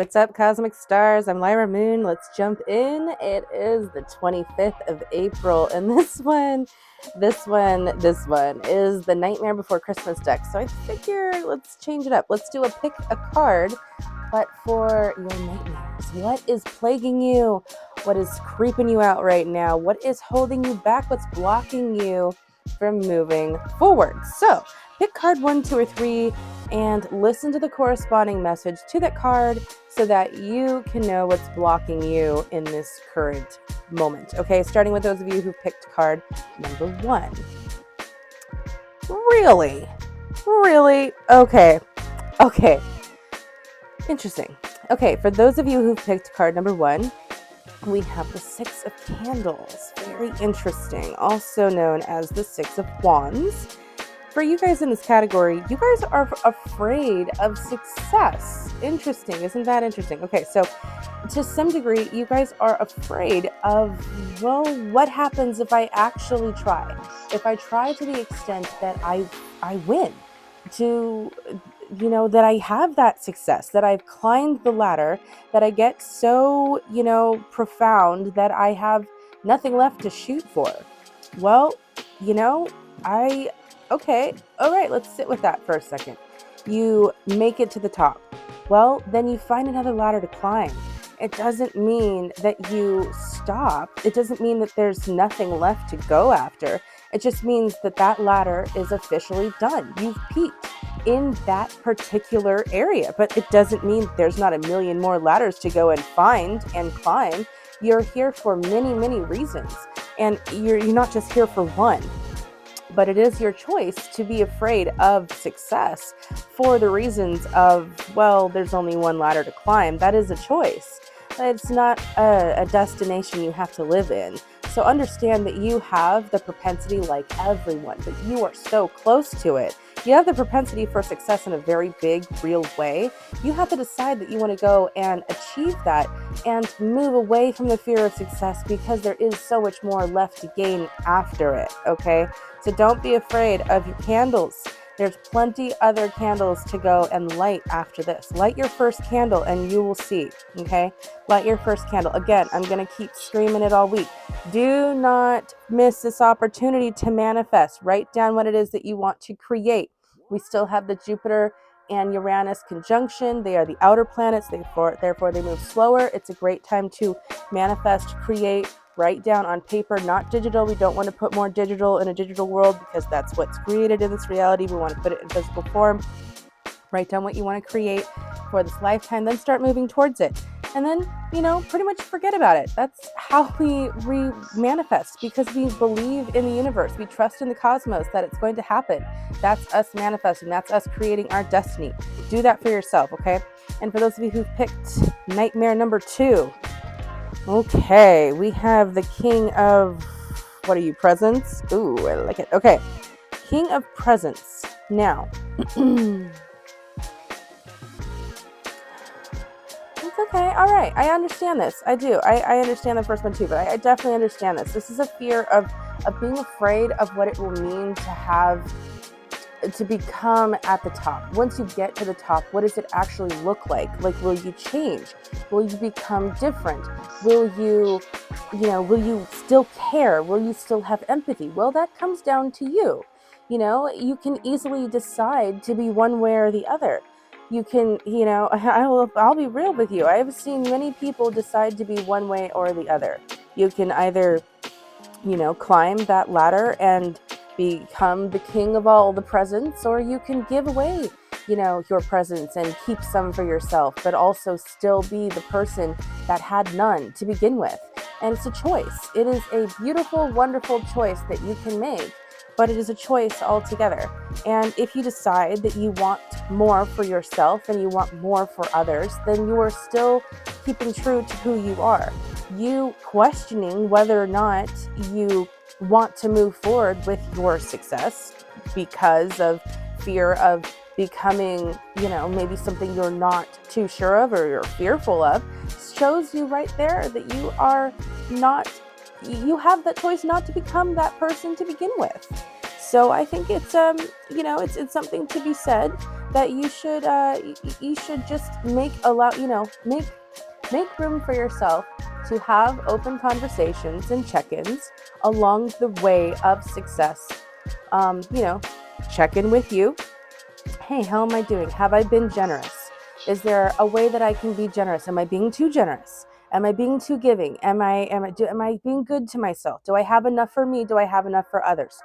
What's up, Cosmic Stars? I'm Lyra Moon. Let's jump in. It is the 25th of April, and this one is the Nightmare Before Christmas deck. So I figure let's change it up. Let's do a pick a card, but for your nightmares. What is plaguing you? What is creeping you out right now? What is holding you back? What's blocking you from moving forward? So pick card 1, 2, or 3 and listen to the corresponding message to that card so that you can know what's blocking you in this current moment. Okay, starting with those of you who picked card number 1. Really? Okay. Interesting. Okay, for those of you who picked card number 1, we have the 6 of Candles. Very interesting. Also known as the 6 of Wands. For you guys in this category, you guys are afraid of success. Interesting. Isn't that interesting? Okay, so to some degree, you guys are afraid of, well, what happens if I actually try? If I try to the extent that I win, that I have that success, that I've climbed the ladder, that I get so, profound that I have nothing left to shoot for. Well, okay, all right, let's sit with that for a second. You make it to the top. Well, then you find another ladder to climb. It doesn't mean that you stop. It doesn't mean that there's nothing left to go after. It just means that that ladder is officially done. You've peaked in that particular area, but it doesn't mean there's not a million more ladders to go and find and climb. You're here for many, many reasons, and you're not just here for one. But it is your choice to be afraid of success for the reasons of, well, there's only one ladder to climb. That is a choice. It's not a destination you have to live in. So understand that you have the propensity, like everyone, but you are so close to it. You have the propensity for success in a very big, real way. You have to decide that you want to go and achieve that and move away from the fear of success, because there is so much more left to gain after it, okay? So don't be afraid of your candles. There's plenty other candles to go and light after this. Light your first candle and you will see, okay? Light your first candle. Again, I'm going to keep screaming it all week. Do not miss this opportunity to manifest. Write down what it is that you want to create. We still have the Jupiter and Uranus conjunction. They are the outer planets, therefore they move slower. It's a great time to manifest, create, write down on paper, not digital. We don't want to put more digital in a digital world, because that's what's created in this reality. We want to put it in physical form. Write down what you want to create for this lifetime, then start moving towards it. And then, pretty much forget about it. That's how we manifest, because we believe in the universe. We trust in the cosmos that it's going to happen. That's us manifesting. That's us creating our destiny. Do that for yourself, okay? And for those of you who've picked nightmare number 2, okay, we have the King of, what are you, Presents? Ooh, I like it. Okay, King of Presents. Now, it's okay. All right. I understand this. I do. I understand the first one too, but I definitely understand this. This is a fear of being afraid of what it will mean to become at the top. Once you get to the top, what does it actually look like? Like, will you change? Will you become different? Will you still care? Will you still have empathy? Well, that comes down to you. You can easily decide to be one way or the other. You can, I'll be real with you. I have seen many people decide to be one way or the other. You can either, climb that ladder and become the king of all the presents, or you can give away, your presents and keep some for yourself, but also still be the person that had none to begin with. And it's a choice. It is a beautiful, wonderful choice that you can make, but it is a choice altogether. And if you decide that you want more for yourself and you want more for others, then you are still keeping true to who you are. You questioning whether or not you want to move forward with your success because of fear of becoming, maybe something you're not too sure of or you're fearful of, shows you right there that you have that choice not to become that person to begin with. So I think it's, it's something to be said that you should just make room for yourself to have open conversations and check-ins along the way of success. Check in with you. Hey, how am I doing? Have I been generous? Is there a way that I can be generous? Am I being too generous? Am I being too giving? Am I being good to myself? Do I have enough for me? Do I have enough for others?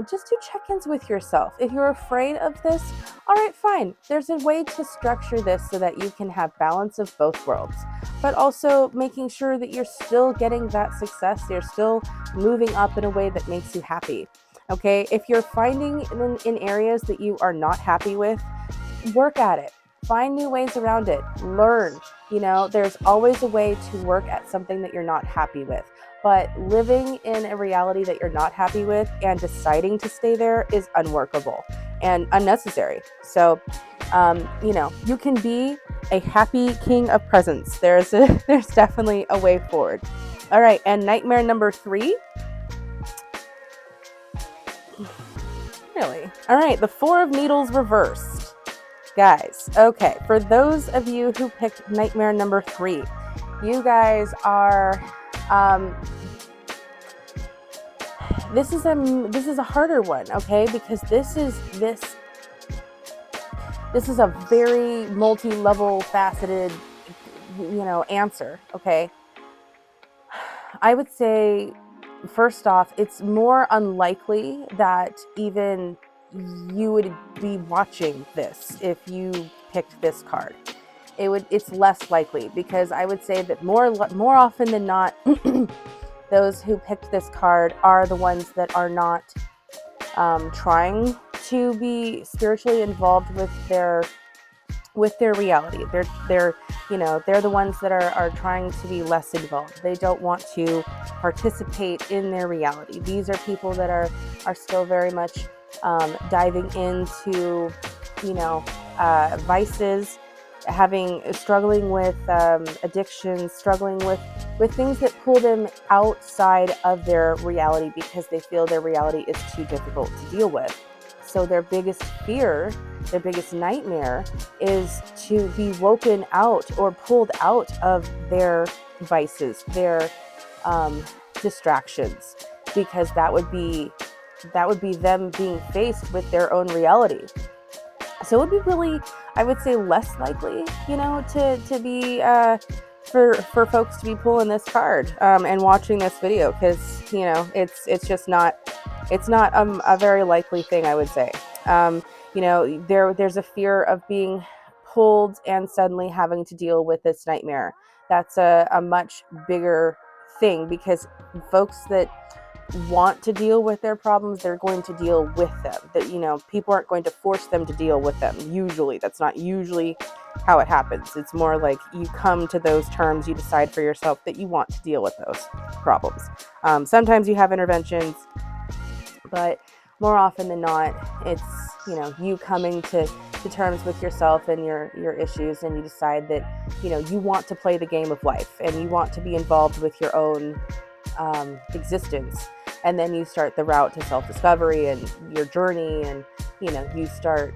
Just do check-ins with yourself. If you're afraid of this, all right, fine. There's a way to structure this so that you can have balance of both worlds, but also making sure that you're still getting that success. You're still moving up in a way that makes you happy. Okay, if you're finding in areas that you are not happy with, work at it. Find new ways around it. Learn. There's always a way to work at something that you're not happy with. But living in a reality that you're not happy with and deciding to stay there is unworkable and unnecessary. So, you can be a happy king of presents. There's definitely a way forward. All right, and nightmare number 3. Really? All right, the 4 of Needles reversed. Guys, okay, for those of you who picked nightmare number 3, you guys are, this is a harder one, okay? Because this is a very multi-level faceted, answer, okay? I would say, first off, it's more unlikely that even you would be watching this if you picked this card. It's less likely, because I would say that more often than not, those who picked this card are the ones that are not trying to be spiritually involved with their reality. They're the ones that are trying to be less involved. They don't want to participate in their reality. These are people that are still very much diving into vices, struggling with addictions, struggling with things that pull them outside of their reality because they feel their reality is too difficult to deal with. So their biggest fear, their biggest nightmare is to be woken out or pulled out of their vices, their distractions, because that would be them being faced with their own reality. So it would be really, I would say, less likely, to be for folks to be pulling this card and watching this video, because it's just not. It's not a very likely thing, I would say. There's a fear of being pulled and suddenly having to deal with this nightmare. That's a much bigger thing, because folks that want to deal with their problems, they're going to deal with them. That people aren't going to force them to deal with them. Usually, that's not usually how it happens. It's more like you come to those terms, you decide for yourself that you want to deal with those problems. Sometimes you have interventions, but more often than not, it's you coming to terms with yourself and your issues, and you decide that you want to play the game of life and you want to be involved with your own existence. And then you start the route to self-discovery and your journey, and you start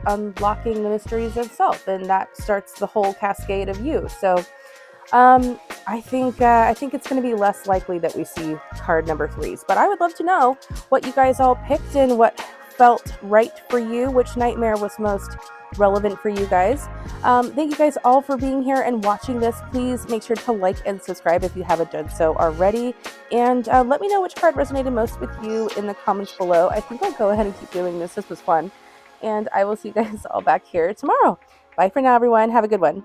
unlocking the mysteries of self, and that starts the whole cascade of you. So I think it's going to be less likely that we see card number 3s, but I would love to know what you guys all picked and what felt right for you, which nightmare was most relevant for you guys. Thank you guys all for being here and watching this. Please make sure to like and subscribe if you haven't done so already, and let me know which card resonated most with you in the comments below. I think I'll go ahead and keep doing this. This was fun, and I will see you guys all back here tomorrow. Bye for now, everyone. Have a good one.